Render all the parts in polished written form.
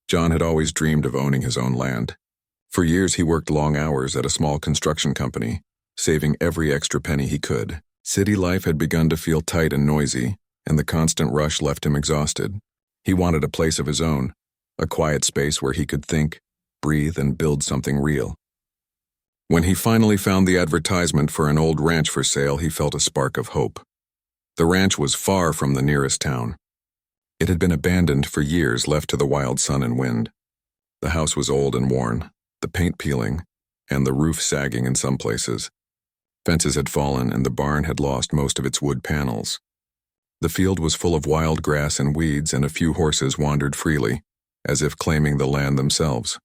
John had always dreamed of owning his own land. For years he worked long hours at a small construction company, saving every extra penny he could. City life had begun to feel tight and noisy, and the constant rush left him exhausted. He wanted a place of his own, a quiet space where he could think, breathe, and build something real. When he finally found the advertisement for an old ranch for sale, he felt a spark of hope. The ranch was far from the nearest town. It had been abandoned for years, left to the wild sun and wind. The house was old and worn, the paint peeling, and the roof sagging in some places. Fences had fallen and the barn had lost most of its wood panels. The field was full of wild grass and weeds, and a few horses wandered freely, as if claiming the land themselves.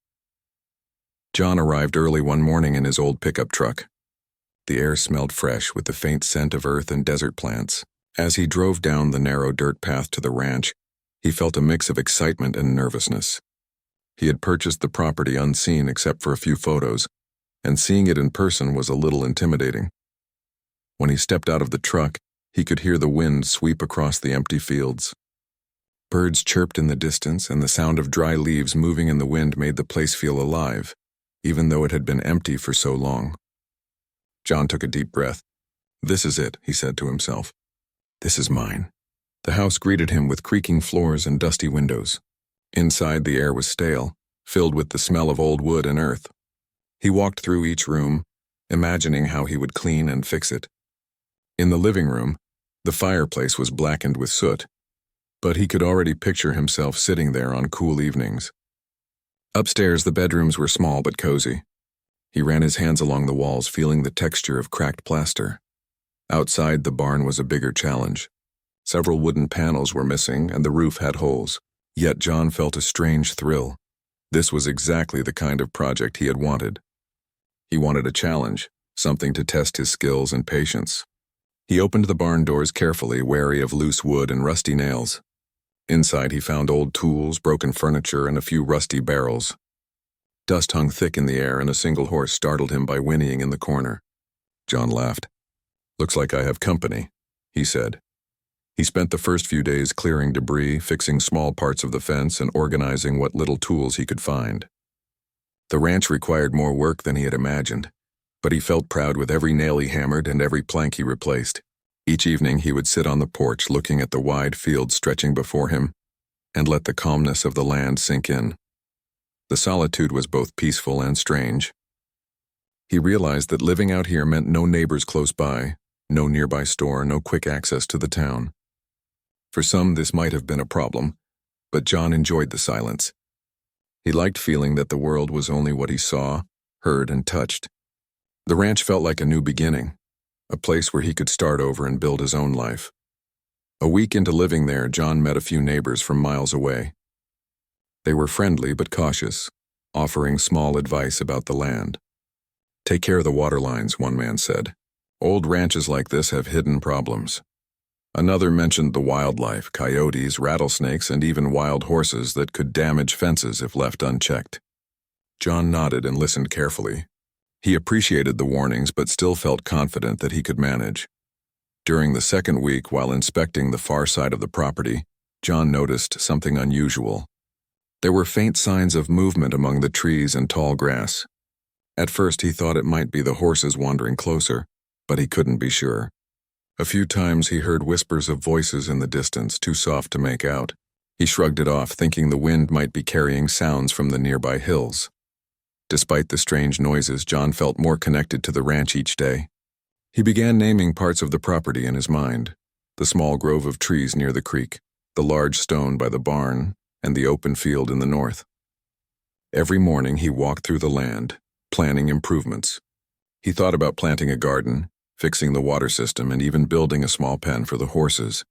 John arrived early one morning in his old pickup truck. The air smelled fresh with the faint scent of earth and desert plants. As he drove down the narrow dirt path to the ranch, he felt a mix of excitement and nervousness. He had purchased the property unseen except for a few photos, and seeing it in person was a little intimidating. When he stepped out of the truck, he could hear the wind sweep across the empty fields. Birds chirped in the distance, and the sound of dry leaves moving in the wind made the place feel alive, even though it had been empty for so long. John took a deep breath. "This is it," he said to himself. "This is mine." The house greeted him with creaking floors and dusty windows. Inside, the air was stale, filled with the smell of old wood and earth. He walked through each room, imagining how he would clean and fix it. In the living room, the fireplace was blackened with soot, but he could already picture himself sitting there on cool evenings. Upstairs, the bedrooms were small but cozy. He ran his hands along the walls, feeling the texture of cracked plaster. Outside, the barn was a bigger challenge. Several wooden panels were missing, and the roof had holes. Yet John felt a strange thrill. This was exactly the kind of project he had wanted. He wanted a challenge, something to test his skills and patience. He opened the barn doors carefully, wary of loose wood and rusty nails. Inside, he found old tools, broken furniture, and a few rusty barrels. Dust hung thick in the air, and a single horse startled him by whinnying in the corner. John laughed. "Looks like I have company," he said. He spent the first few days clearing debris, fixing small parts of the fence, and organizing what little tools he could find. The ranch required more work than he had imagined, but he felt proud with every nail he hammered and every plank he replaced. Each evening he would sit on the porch looking at the wide field stretching before him and let the calmness of the land sink in. The solitude was both peaceful and strange. He realized that living out here meant no neighbors close by, no nearby store, no quick access to the town. For some, this might have been a problem, but John enjoyed the silence. He liked feeling that the world was only what he saw, heard, and touched. The ranch felt like a new beginning, a place where he could start over and build his own life. A week into living there, John met a few neighbors from miles away. They were friendly but cautious, offering small advice about the land. "Take care of the water lines," one man said. "Old ranches like this have hidden problems." Another mentioned the wildlife, coyotes, rattlesnakes, and even wild horses that could damage fences if left unchecked. John nodded and listened carefully. He appreciated the warnings but still felt confident that he could manage. During the second week, while inspecting the far side of the property, John noticed something unusual. There were faint signs of movement among the trees and tall grass. At first he thought it might be the horses wandering closer, but he couldn't be sure. A few times he heard whispers of voices in the distance, too soft to make out. He shrugged it off, thinking the wind might be carrying sounds from the nearby hills. Despite the strange noises, John felt more connected to the ranch each day. He began naming parts of the property in his mind: the small grove of trees near the creek, the large stone by the barn, and the open field in the north. Every morning he walked through the land, planning improvements. He thought about planting a garden, fixing the water system, and even building a small pen for the horses.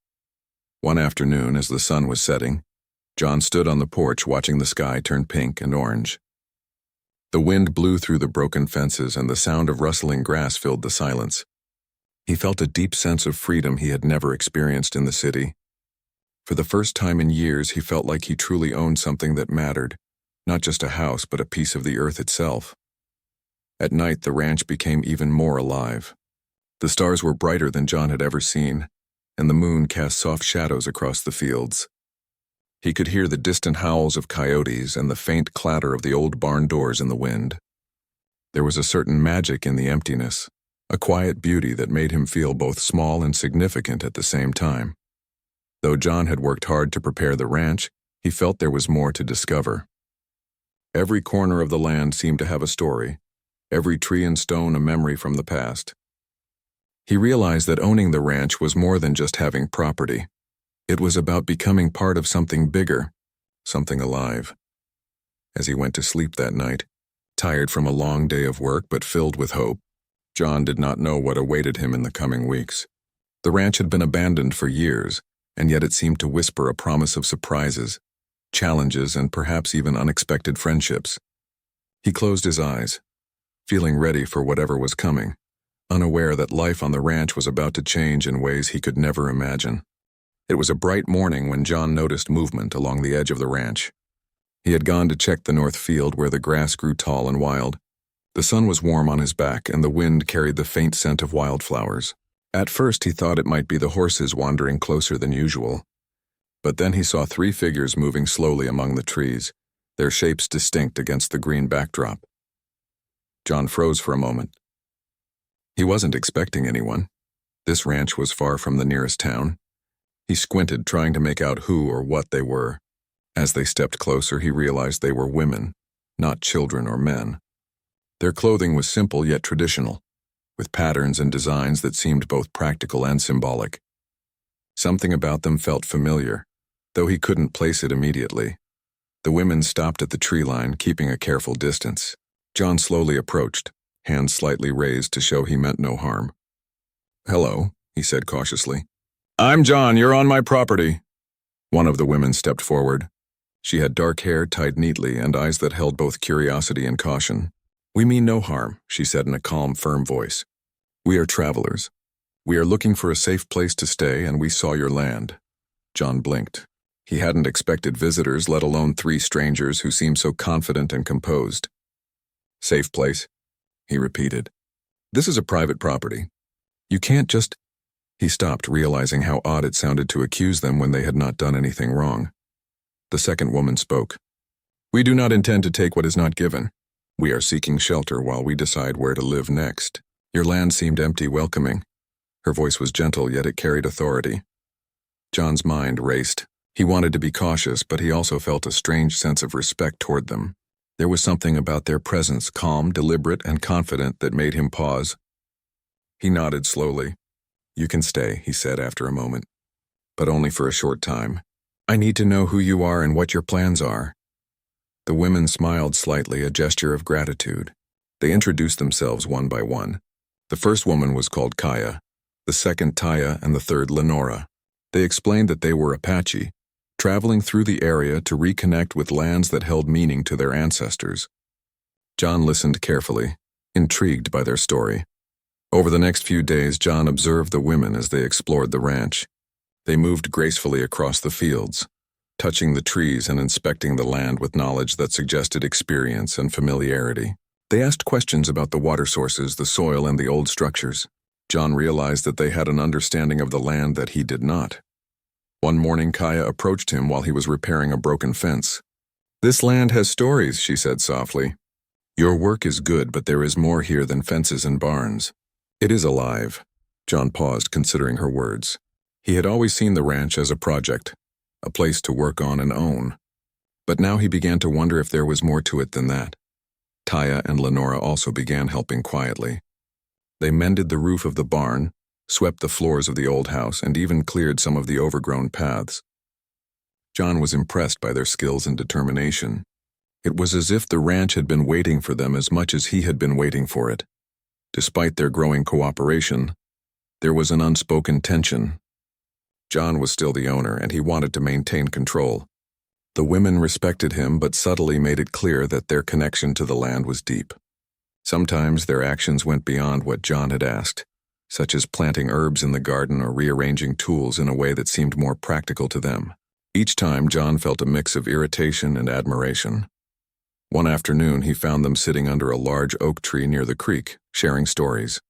One afternoon, as the sun was setting, John stood on the porch watching the sky turn pink and orange. The wind blew through the broken fences, and the sound of rustling grass filled the silence. He felt a deep sense of freedom he had never experienced in the city. For the first time in years, he felt like he truly owned something that mattered, not just a house, but a piece of the earth itself. At night, the ranch became even more alive. The stars were brighter than John had ever seen, and the moon cast soft shadows across the fields. He could hear the distant howls of coyotes and the faint clatter of the old barn doors in the wind. There was a certain magic in the emptiness, a quiet beauty that made him feel both small and significant at the same time. Though John had worked hard to prepare the ranch, he felt there was more to discover. Every corner of the land seemed to have a story, every tree and stone a memory from the past. He realized that owning the ranch was more than just having property. It was about becoming part of something bigger, something alive. As he went to sleep that night, tired from a long day of work but filled with hope, John did not know what awaited him in the coming weeks. The ranch had been abandoned for years, and yet it seemed to whisper a promise of surprises, challenges, and perhaps even unexpected friendships. He closed his eyes, feeling ready for whatever was coming, unaware that life on the ranch was about to change in ways he could never imagine. It was a bright morning when John noticed movement along the edge of the ranch. He had gone to check the north field where the grass grew tall and wild. The sun was warm on his back and the wind carried the faint scent of wildflowers. At first he thought it might be the horses wandering closer than usual. But then he saw 3 figures moving slowly among the trees, their shapes distinct against the green backdrop. John froze for a moment. He wasn't expecting anyone. This ranch was far from the nearest town. He squinted, trying to make out who or what they were. As they stepped closer, he realized they were women, not children or men. Their clothing was simple yet traditional, with patterns and designs that seemed both practical and symbolic. Something about them felt familiar, though he couldn't place it immediately. The women stopped at the tree line, keeping a careful distance. John slowly approached, hands slightly raised to show he meant no harm. "Hello," he said cautiously. "I'm John, you're on my property." One of the women stepped forward. She had dark hair tied neatly and eyes that held both curiosity and caution. "We mean no harm," she said in a calm, firm voice. "We are travelers. We are looking for a safe place to stay, and we saw your land." John blinked. He hadn't expected visitors, let alone 3 strangers who seemed so confident and composed. "Safe place," he repeated. "This is a private property. You can't just—" He stopped, realizing how odd it sounded to accuse them when they had not done anything wrong. The second woman spoke. "We do not intend to take what is not given. We are seeking shelter while we decide where to live next. Your land seemed empty, welcoming." Her voice was gentle, yet it carried authority. John's mind raced. He wanted to be cautious, but he also felt a strange sense of respect toward them. There was something about their presence, calm, deliberate, and confident, that made him pause. He nodded slowly. "You can stay," he said after a moment, "but only for a short time. I need to know who you are and what your plans are." The women smiled slightly, a gesture of gratitude. They introduced themselves one by one. The first woman was called Kaya, the second Taya, and the third Lenora. They explained that they were Apache, traveling through the area to reconnect with lands that held meaning to their ancestors. John listened carefully, intrigued by their story. Over the next few days, John observed the women as they explored the ranch. They moved gracefully across the fields, touching the trees and inspecting the land with knowledge that suggested experience and familiarity. They asked questions about the water sources, the soil, and the old structures. John realized that they had an understanding of the land that he did not. One morning, Kaya approached him while he was repairing a broken fence. "This land has stories," she said softly. "Your work is good, but there is more here than fences and barns." "It is alive." John paused, considering her words. He had always seen the ranch as a project, a place to work on and own. But now he began to wonder if there was more to it than that. Taya and Lenora also began helping quietly. They mended the roof of the barn, swept the floors of the old house, and even cleared some of the overgrown paths. John was impressed by their skills and determination. It was as if the ranch had been waiting for them as much as he had been waiting for it. Despite their growing cooperation, there was an unspoken tension. John was still the owner, and he wanted to maintain control. The women respected him, but subtly made it clear that their connection to the land was deep. Sometimes their actions went beyond what John had asked, such as planting herbs in the garden or rearranging tools in a way that seemed more practical to them. Each time, John felt a mix of irritation and admiration. One afternoon, he found them sitting under a large oak tree near the creek, sharing stories.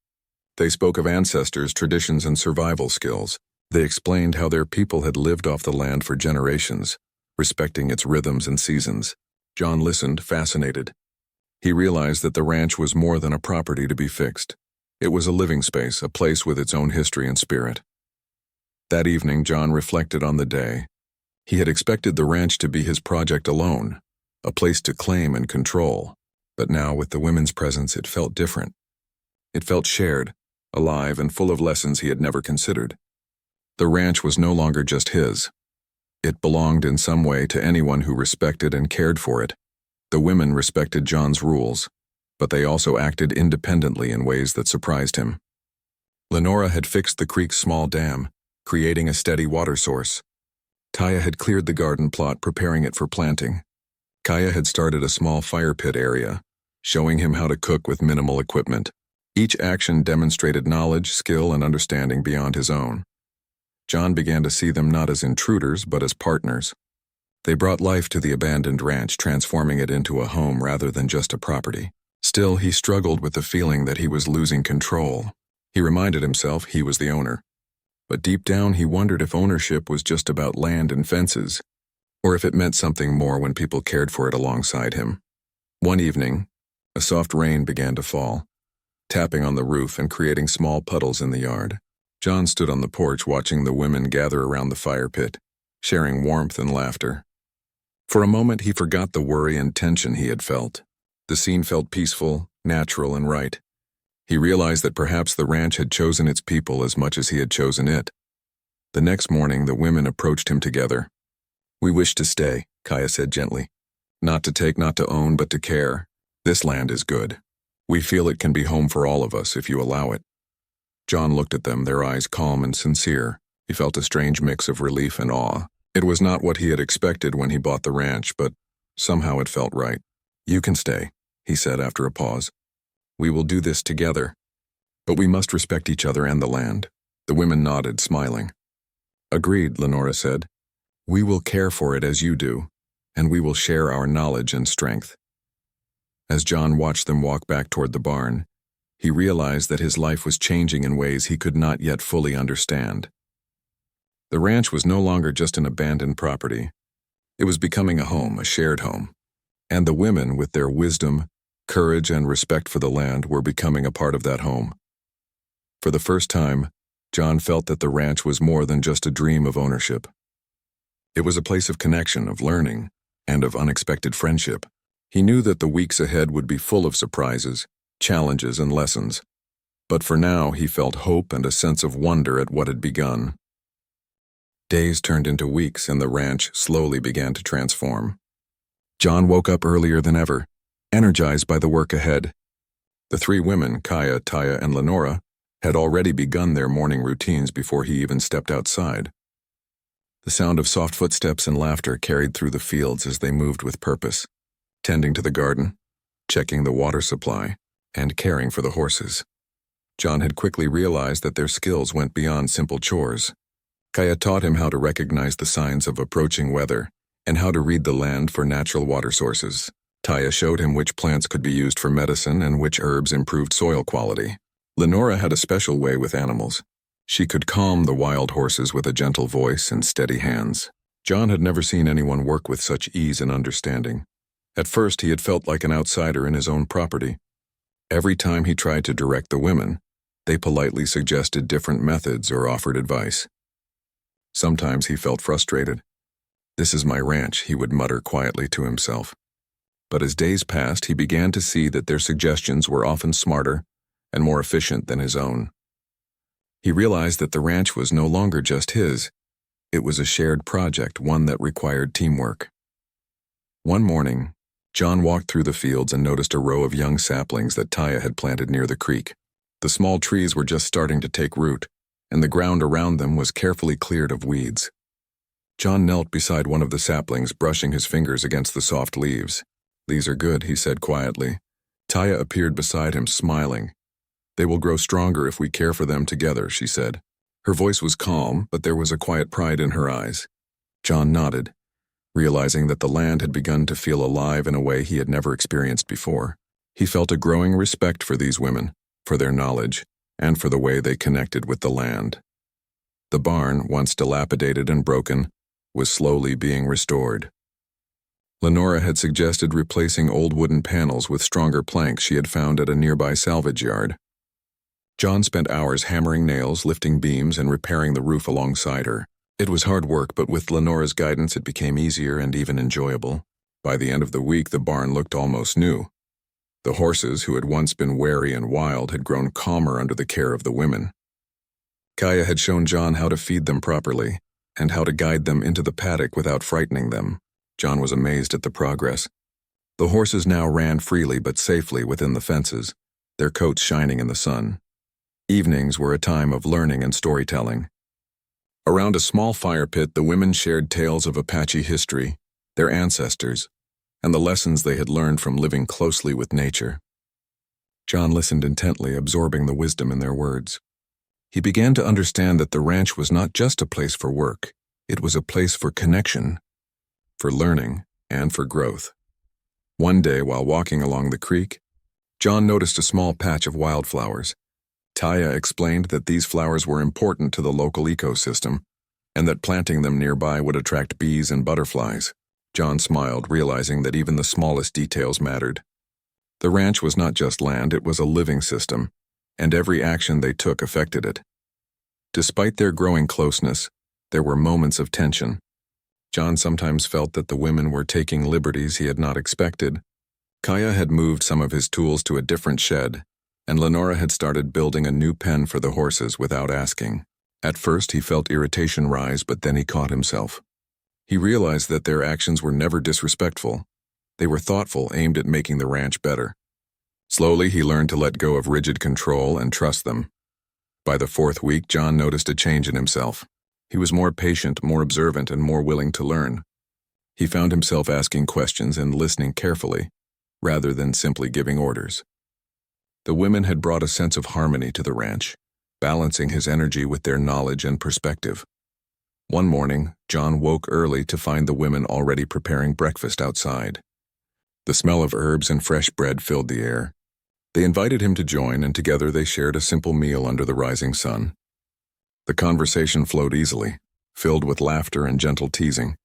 They spoke of ancestors, traditions, and survival skills. They explained how their people had lived off the land for generations, respecting its rhythms and seasons. John listened, fascinated. He realized that the ranch was more than a property to be fixed. It was a living space, a place with its own history and spirit. That evening, John reflected on the day. He had expected the ranch to be his project alone, a place to claim and control. But now, with the women's presence, it felt different. It felt shared, alive, and full of lessons he had never considered. The ranch was no longer just his. It belonged in some way to anyone who respected and cared for it. The women respected John's rules, but they also acted independently in ways that surprised him. Lenora had fixed the creek's small dam, creating a steady water source. Taya had cleared the garden plot, preparing it for planting. Kaya had started a small fire pit area, showing him how to cook with minimal equipment. Each action demonstrated knowledge, skill, and understanding beyond his own. John began to see them not as intruders, but as partners. They brought life to the abandoned ranch, transforming it into a home rather than just a property. Still, he struggled with the feeling that he was losing control. He reminded himself he was the owner. But deep down, he wondered if ownership was just about land and fences, or if it meant something more when people cared for it alongside him. One evening, a soft rain began to fall, tapping on the roof and creating small puddles in the yard. John stood on the porch watching the women gather around the fire pit, sharing warmth and laughter. For a moment, he forgot the worry and tension he had felt. The scene felt peaceful, natural, and right. He realized that perhaps the ranch had chosen its people as much as he had chosen it. The next morning, the women approached him together. "We wish to stay," Kaya said gently. "Not to take, not to own, but to care. This land is good. We feel it can be home for all of us if you allow it." John looked at them, their eyes calm and sincere. He felt a strange mix of relief and awe. It was not what he had expected when he bought the ranch, but somehow it felt right. "You can stay," he said after a pause. "We will do this together. But we must respect each other and the land." The women nodded, smiling. "Agreed," Lenora said. "We will care for it as you do, and we will share our knowledge and strength." As John watched them walk back toward the barn, he realized that his life was changing in ways he could not yet fully understand. The ranch was no longer just an abandoned property. It was becoming a home, a shared home. And the women, with their wisdom, courage, and respect for the land, were becoming a part of that home. For the first time, John felt that the ranch was more than just a dream of ownership. It was a place of connection, of learning, and of unexpected friendship. He knew that the weeks ahead would be full of surprises, challenges, and lessons. But for now, he felt hope and a sense of wonder at what had begun. Days turned into weeks, and the ranch slowly began to transform. John woke up earlier than ever, energized by the work ahead. The three women, Kaya, Taya, and Lenora, had already begun their morning routines before he even stepped outside. The sound of soft footsteps and laughter carried through the fields as they moved with purpose, tending to the garden, checking the water supply, and caring for the horses. John had quickly realized that their skills went beyond simple chores. Kaya taught him how to recognize the signs of approaching weather and how to read the land for natural water sources. Taya showed him which plants could be used for medicine and which herbs improved soil quality. Lenora had a special way with animals. She could calm the wild horses with a gentle voice and steady hands. John had never seen anyone work with such ease and understanding. At first, he had felt like an outsider in his own property. Every time he tried to direct the women, they politely suggested different methods or offered advice. Sometimes he felt frustrated. "This is my ranch," he would mutter quietly to himself. But as days passed, he began to see that their suggestions were often smarter and more efficient than his own. He realized that the ranch was no longer just his. It was a shared project, one that required teamwork. One morning, John walked through the fields and noticed a row of young saplings that Taya had planted near the creek. The small trees were just starting to take root, and the ground around them was carefully cleared of weeds. John knelt beside one of the saplings, brushing his fingers against the soft leaves. "These are good," he said quietly. Taya appeared beside him, smiling. "They will grow stronger if we care for them together," she said. Her voice was calm, but there was a quiet pride in her eyes. John nodded, realizing that the land had begun to feel alive in a way he had never experienced before. He felt a growing respect for these women, for their knowledge, and for the way they connected with the land. The barn, once dilapidated and broken, was slowly being restored. Lenora had suggested replacing old wooden panels with stronger planks she had found at a nearby salvage yard. John spent hours hammering nails, lifting beams, and repairing the roof alongside her. It was hard work, but with Lenora's guidance it became easier and even enjoyable. By the end of the week, the barn looked almost new. The horses, who had once been wary and wild, had grown calmer under the care of the women. Kaya had shown John how to feed them properly, and how to guide them into the paddock without frightening them. John was amazed at the progress. The horses now ran freely but safely within the fences, their coats shining in the sun. Evenings were a time of learning and storytelling. Around a small fire pit, the women shared tales of Apache history, their ancestors, and the lessons they had learned from living closely with nature. John listened intently, absorbing the wisdom in their words. He began to understand that the ranch was not just a place for work, it was a place for connection, for learning, and for growth. One day, while walking along the creek, John noticed a small patch of wildflowers. Taya explained that these flowers were important to the local ecosystem, and that planting them nearby would attract bees and butterflies. John smiled, realizing that even the smallest details mattered. The ranch was not just land, it was a living system, and every action they took affected it. Despite their growing closeness, there were moments of tension. John sometimes felt that the women were taking liberties he had not expected. Kaya had moved some of his tools to a different shed, and Lenora had started building a new pen for the horses without asking. At first he felt irritation rise, but then he caught himself. He realized that their actions were never disrespectful. They were thoughtful, aimed at making the ranch better. Slowly he learned to let go of rigid control and trust them. By the fourth week, John noticed a change in himself. He was more patient, more observant, and more willing to learn. He found himself asking questions and listening carefully, rather than simply giving orders. The women had brought a sense of harmony to the ranch, balancing his energy with their knowledge and perspective. One morning, John woke early to find the women already preparing breakfast outside. The smell of herbs and fresh bread filled the air. They invited him to join, and together they shared a simple meal under the rising sun. The conversation flowed easily, filled with laughter and gentle teasing.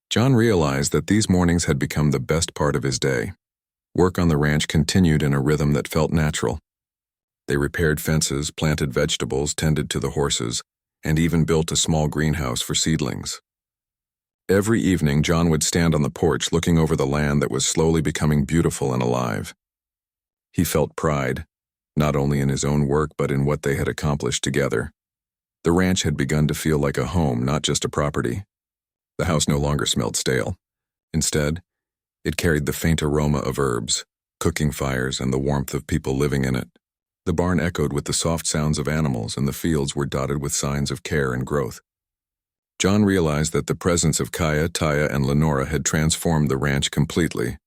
John realized that these mornings had become the best part of his day. Work on the ranch continued in a rhythm that felt natural. They repaired fences, planted vegetables, tended to the horses, and even built a small greenhouse for seedlings. Every evening, John would stand on the porch looking over the land that was slowly becoming beautiful and alive. He felt pride, not only in his own work but in what they had accomplished together. The ranch had begun to feel like a home, not just a property. The house no longer smelled stale. Instead, it carried the faint aroma of herbs, cooking fires, and the warmth of people living in it. The barn echoed with the soft sounds of animals, and the fields were dotted with signs of care and growth. John realized that the presence of Kaya, Taya, and Lenora had transformed the ranch completely.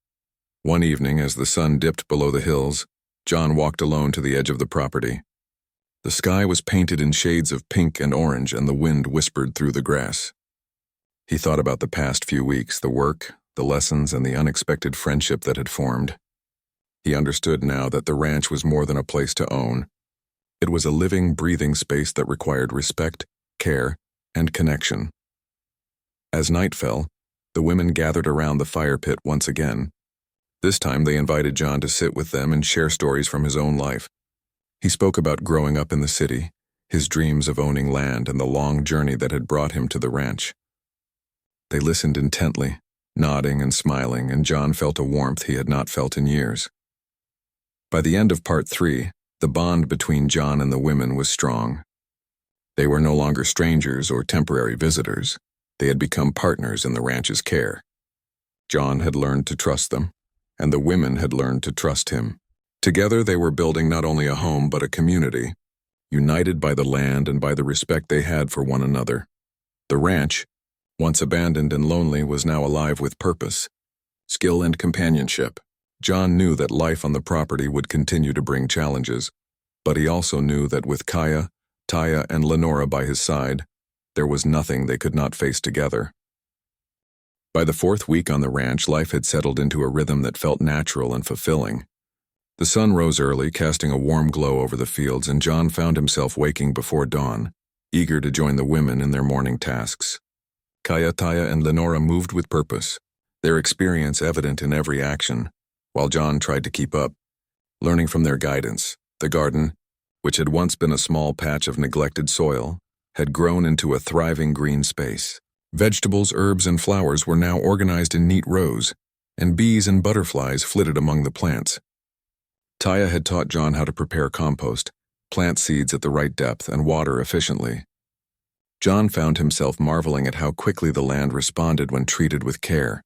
One evening, as the sun dipped below the hills, John walked alone to the edge of the property. The sky was painted in shades of pink and orange, and the wind whispered through the grass. He thought about the past few weeks, the work, the lessons, and the unexpected friendship that had formed. He understood now that the ranch was more than a place to own. It was a living, breathing space that required respect, care, and connection. As night fell, the women gathered around the fire pit once again. This time they invited John to sit with them and share stories from his own life. He spoke about growing up in the city, his dreams of owning land, and the long journey that had brought him to the ranch. They listened intently, nodding and smiling, and John felt a warmth he had not felt in years. By the end of part 3, the bond between John and the women was strong. They were no longer strangers or temporary visitors. They had become partners in the ranch's care. John had learned to trust them, and the women had learned to trust him. Together they were building not only a home but a community, united by the land and by the respect they had for one another. The ranch, once abandoned and lonely, was now alive with purpose, skill, and companionship. John knew that life on the property would continue to bring challenges, but he also knew that with Kaya, Taya, and Lenora by his side, there was nothing they could not face together. By the 4th week on the ranch, life had settled into a rhythm that felt natural and fulfilling. The sun rose early, casting a warm glow over the fields, and John found himself waking before dawn, eager to join the women in their morning tasks. Kaya, Taya, and Lenora moved with purpose, their experience evident in every action, while John tried to keep up, learning from their guidance. The garden, which had once been a small patch of neglected soil, had grown into a thriving green space. Vegetables, herbs, and flowers were now organized in neat rows, and bees and butterflies flitted among the plants. Taya had taught John how to prepare compost, plant seeds at the right depth, and water efficiently. John found himself marveling at how quickly the land responded when treated with care.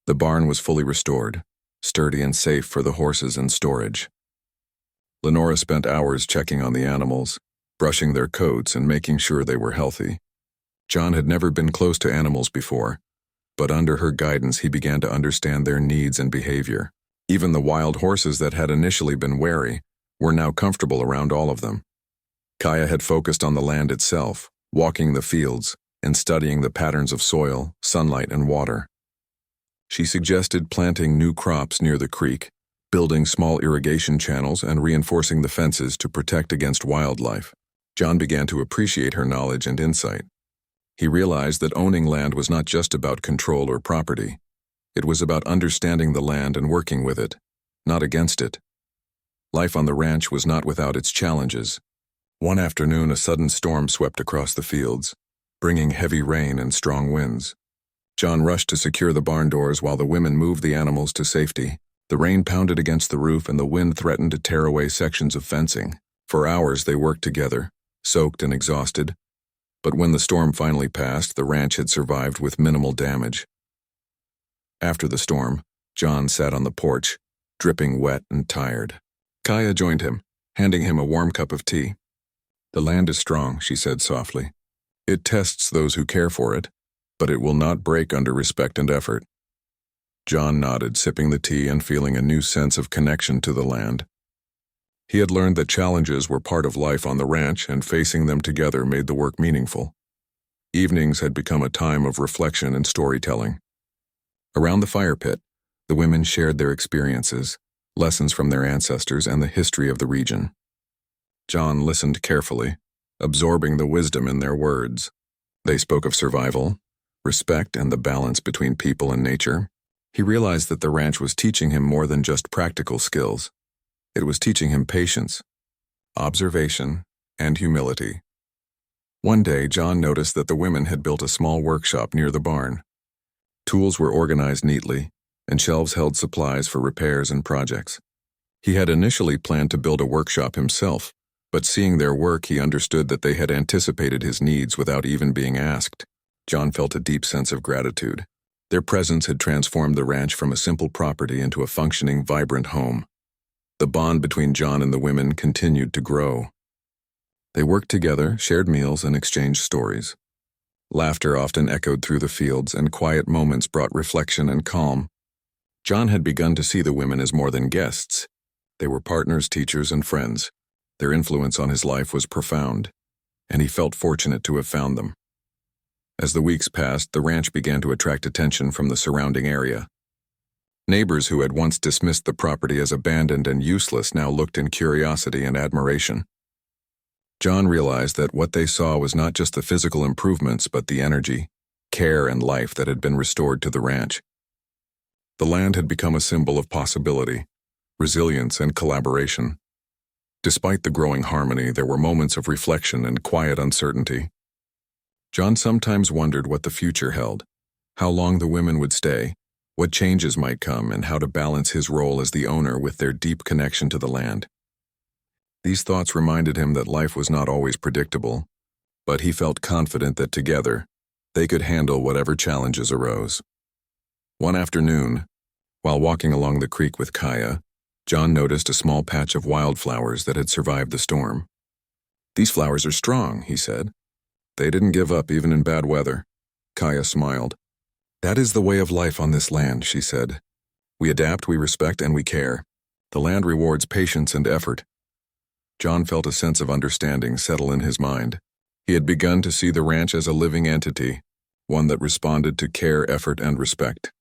The barn was fully restored, sturdy and safe for the horses and storage. Lenora spent hours checking on the animals, brushing their coats and making sure they were healthy. John had never been close to animals before, but under her guidance he began to understand their needs and behavior. Even the wild horses that had initially been wary were now comfortable around all of them. Kaya had focused on the land itself, walking the fields and studying the patterns of soil, sunlight, and water. She suggested planting new crops near the creek, building small irrigation channels, and reinforcing the fences to protect against wildlife. John began to appreciate her knowledge and insight. He realized that owning land was not just about control or property. It was about understanding the land and working with it, not against it. Life on the ranch was not without its challenges. One afternoon, a sudden storm swept across the fields, bringing heavy rain and strong winds. John rushed to secure the barn doors while the women moved the animals to safety. The rain pounded against the roof and the wind threatened to tear away sections of fencing. For hours they worked together, soaked and exhausted. But when the storm finally passed, the ranch had survived with minimal damage. After the storm, John sat on the porch, dripping wet and tired. Kaya joined him, handing him a warm cup of tea. "The land is strong," she said softly. "It tests those who care for it, but it will not break under respect and effort." John nodded, sipping the tea and feeling a new sense of connection to the land. He had learned that challenges were part of life on the ranch, and facing them together made the work meaningful. Evenings had become a time of reflection and storytelling. Around the fire pit, the women shared their experiences, lessons from their ancestors, and the history of the region. John listened carefully, absorbing the wisdom in their words. They spoke of survival, respect, and the balance between people and nature. He realized that the ranch was teaching him more than just practical skills. It was teaching him patience, observation, and humility. One day, John noticed that the women had built a small workshop near the barn. Tools were organized neatly, and shelves held supplies for repairs and projects. He had initially planned to build a workshop himself, but seeing their work, he understood that they had anticipated his needs without even being asked. John felt a deep sense of gratitude. Their presence had transformed the ranch from a simple property into a functioning, vibrant home. The bond between John and the women continued to grow. They worked together, shared meals, and exchanged stories. Laughter often echoed through the fields, and quiet moments brought reflection and calm. John had begun to see the women as more than guests. They were partners, teachers, and friends. Their influence on his life was profound, and he felt fortunate to have found them. As the weeks passed, the ranch began to attract attention from the surrounding area. Neighbors who had once dismissed the property as abandoned and useless now looked in curiosity and admiration. John realized that what they saw was not just the physical improvements, but the energy, care, and life that had been restored to the ranch. The land had become a symbol of possibility, resilience, and collaboration. Despite the growing harmony, there were moments of reflection and quiet uncertainty. John sometimes wondered what the future held, how long the women would stay, what changes might come, and how to balance his role as the owner with their deep connection to the land. These thoughts reminded him that life was not always predictable, but he felt confident that together, they could handle whatever challenges arose. One afternoon, while walking along the creek with Kaya, John noticed a small patch of wildflowers that had survived the storm. "These flowers are strong," he said. "They didn't give up even in bad weather." Kaya smiled. "That is the way of life on this land," she said. "We adapt, we respect, and we care. The land rewards patience and effort." John felt a sense of understanding settle in his mind. He had begun to see the ranch as a living entity, one that responded to care, effort, and respect.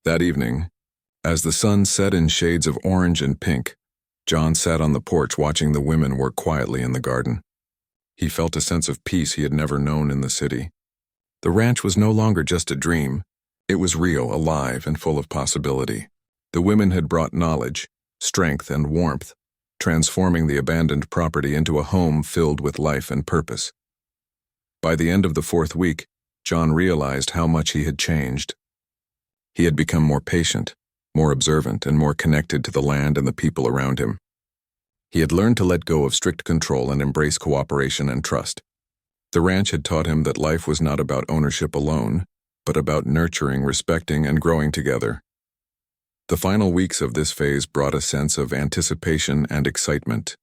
That evening, as the sun set in shades of orange and pink, John sat on the porch watching the women work quietly in the garden. He felt a sense of peace he had never known in the city. The ranch was no longer just a dream. It was real, alive, and full of possibility. The women had brought knowledge, strength, and warmth, transforming the abandoned property into a home filled with life and purpose. By the end of the 4th week, John realized how much he had changed. He had become more patient, more observant, and more connected to the land and the people around him. He had learned to let go of strict control and embrace cooperation and trust. The ranch had taught him that life was not about ownership alone, but about nurturing, respecting, and growing together. The final weeks of this phase brought a sense of anticipation and excitement.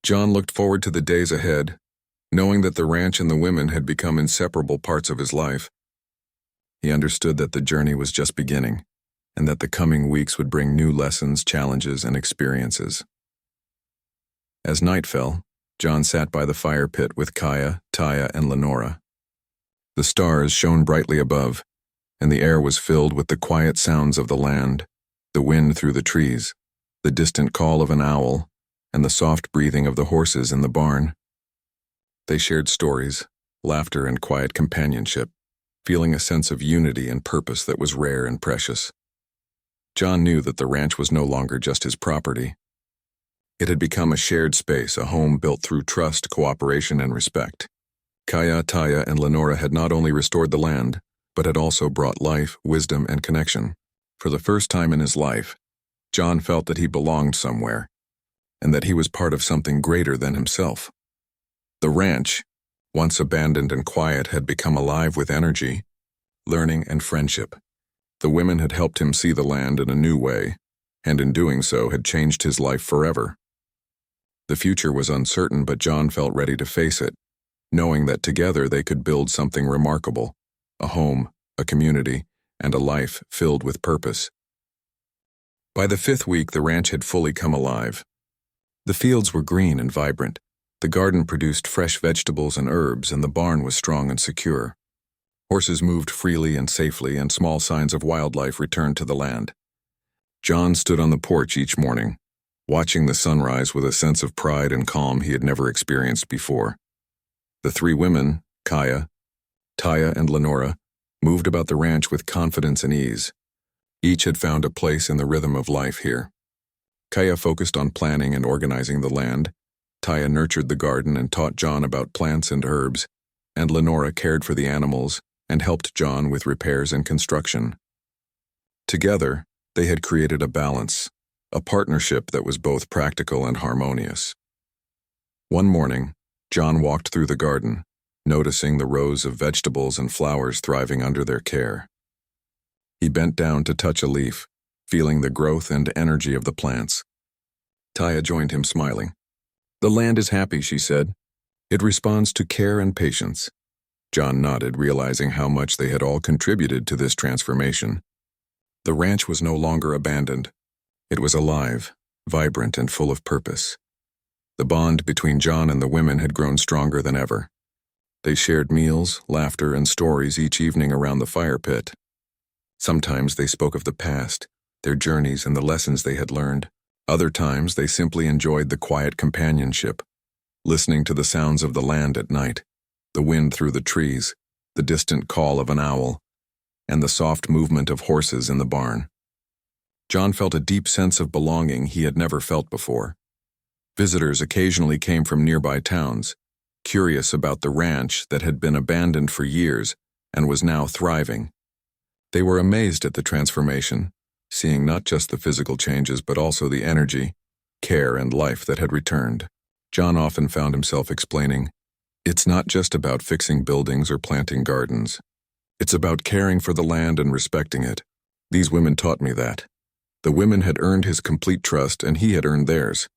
John looked forward to the days ahead, knowing that the ranch and the women had become inseparable parts of his life. He understood that the journey was just beginning, and that the coming weeks would bring new lessons, challenges, and experiences. As night fell, John sat by the fire pit with Kaya, Taya, and Lenora. The stars shone brightly above, and the air was filled with the quiet sounds of the land, the wind through the trees, the distant call of an owl, and the soft breathing of the horses in the barn. They shared stories, laughter, and quiet companionship, feeling a sense of unity and purpose that was rare and precious. John knew that the ranch was no longer just his property. It had become a shared space, a home built through trust, cooperation, and respect. Kaya, Taya, and Lenora had not only restored the land, but had also brought life, wisdom, and connection. For the first time in his life, John felt that he belonged somewhere, and that he was part of something greater than himself. The ranch, once abandoned and quiet, had become alive with energy, learning, and friendship. The women had helped him see the land in a new way, and in doing so had changed his life forever. The future was uncertain, but John felt ready to face it, knowing that together they could build something remarkable, a home, a community, and a life filled with purpose. By the 5th week, the ranch had fully come alive. The fields were green and vibrant, the garden produced fresh vegetables and herbs, and the barn was strong and secure. Horses moved freely and safely, and small signs of wildlife returned to the land. John stood on the porch each morning, watching the sunrise with a sense of pride and calm he had never experienced before. The 3 women, Kaya, Taya, and Lenora, moved about the ranch with confidence and ease. Each had found a place in the rhythm of life here. Kaya focused on planning and organizing the land, Taya nurtured the garden and taught John about plants and herbs, and Lenora cared for the animals and helped John with repairs and construction. Together, they had created a balance, a partnership that was both practical and harmonious. One morning, John walked through the garden, noticing the rows of vegetables and flowers thriving under their care. He bent down to touch a leaf, feeling the growth and energy of the plants. Taya joined him, smiling. "The land is happy," she said. "It responds to care and patience." John nodded, realizing how much they had all contributed to this transformation. The ranch was no longer abandoned. It was alive, vibrant, and full of purpose. The bond between John and the women had grown stronger than ever. They shared meals, laughter, and stories each evening around the fire pit. Sometimes they spoke of the past, their journeys, and the lessons they had learned. Other times they simply enjoyed the quiet companionship, listening to the sounds of the land at night, the wind through the trees, the distant call of an owl, and the soft movement of horses in the barn. John felt a deep sense of belonging he had never felt before. Visitors occasionally came from nearby towns, curious about the ranch that had been abandoned for years and was now thriving. They were amazed at the transformation, seeing not just the physical changes but also the energy, care, and life that had returned. John often found himself explaining, "It's not just about fixing buildings or planting gardens. It's about caring for the land and respecting it. These women taught me that." The women had earned his complete trust and he had earned theirs.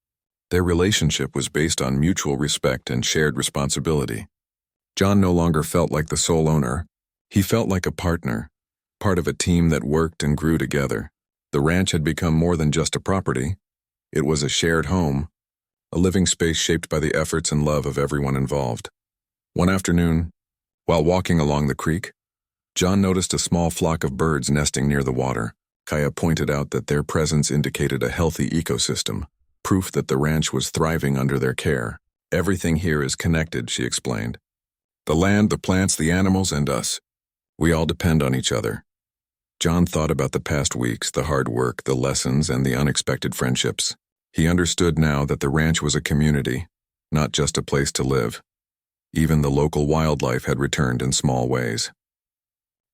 Their relationship was based on mutual respect and shared responsibility. John no longer felt like the sole owner. He felt like a partner, part of a team that worked and grew together. The ranch had become more than just a property. It was a shared home, a living space shaped by the efforts and love of everyone involved. One afternoon, while walking along the creek, John noticed a small flock of birds nesting near the water. Kaya pointed out that their presence indicated a healthy ecosystem, proof that the ranch was thriving under their care. "Everything here is connected," she explained. The land, the plants, the animals, and us. We all depend on each other. John thought about the past weeks, the hard work, the lessons, and the unexpected friendships. He understood now that the ranch was a community, not just a place to live. Even the local wildlife had returned in small ways.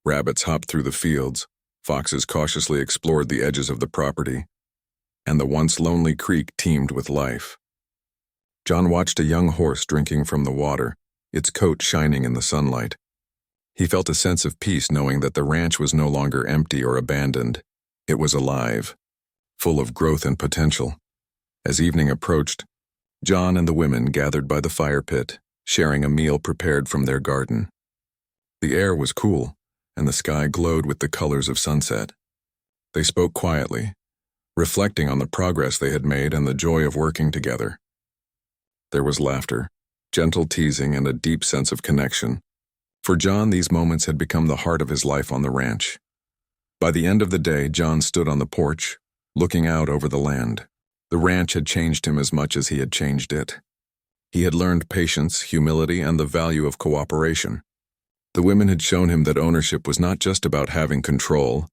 Rabbits hopped through the fields, foxes cautiously explored the edges of the property, and the once lonely creek teemed with life. John watched a young horse drinking from the water, its coat shining in the sunlight. He felt a sense of peace knowing that the ranch was no longer empty or abandoned. It was alive, full of growth and potential. As evening approached, John and the women gathered by the fire pit, sharing a meal prepared from their garden. The air was cool, and the sky glowed with the colors of sunset. They spoke quietly, reflecting on the progress they had made and the joy of working together. There was laughter, gentle teasing, and a deep sense of connection. For John, these moments had become the heart of his life on the ranch. By the end of the day, John stood on the porch, looking out over the land. The ranch had changed him as much as he had changed it. He had learned patience, humility, and the value of cooperation. The women had shown him that ownership was not just about having control,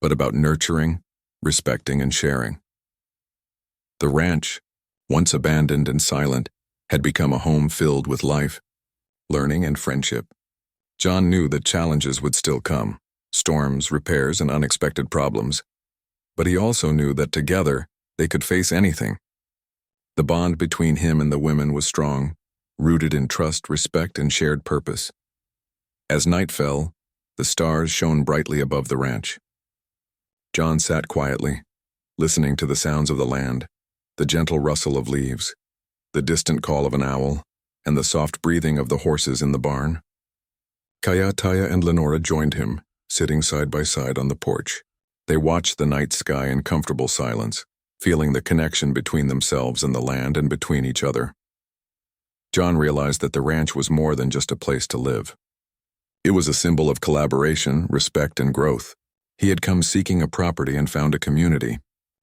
but about nurturing, respecting, and sharing. The ranch, once abandoned and silent, had become a home filled with life, learning, and friendship. John knew that challenges would still come, storms, repairs, and unexpected problems. But he also knew that together, they could face anything. The bond between him and the women was strong, rooted in trust, respect, and shared purpose. As night fell, the stars shone brightly above the ranch. John sat quietly, listening to the sounds of the land, the gentle rustle of leaves, the distant call of an owl, and the soft breathing of the horses in the barn. Kaya, Taya, and Lenora joined him, sitting side by side on the porch. They watched the night sky in comfortable silence, feeling the connection between themselves and the land and between each other. John realized that the ranch was more than just a place to live. It was a symbol of collaboration, respect, and growth. He had come seeking a property and found a community.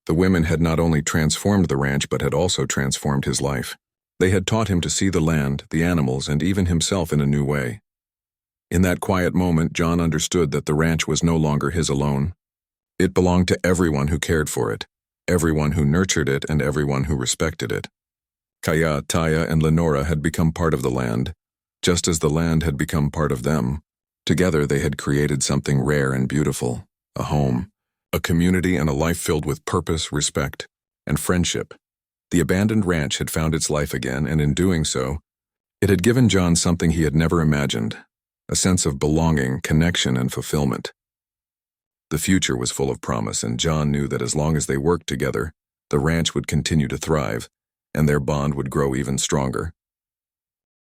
The women had not only transformed the ranch but had also transformed his life. They had taught him to see the land, the animals, and even himself in a new way. In that quiet moment, John understood that the ranch was no longer his alone. It belonged to everyone who cared for it, everyone who nurtured it, and everyone who respected it. Kaya, Taya, and Lenora had become part of the land, just as the land had become part of them. Together they had created something rare and beautiful, a home, a community, and a life filled with purpose, respect, and friendship. The abandoned ranch had found its life again, and in doing so, it had given John something he had never imagined, a sense of belonging, connection, and fulfillment. The future was full of promise, and John knew that as long as they worked together, the ranch would continue to thrive, and their bond would grow even stronger.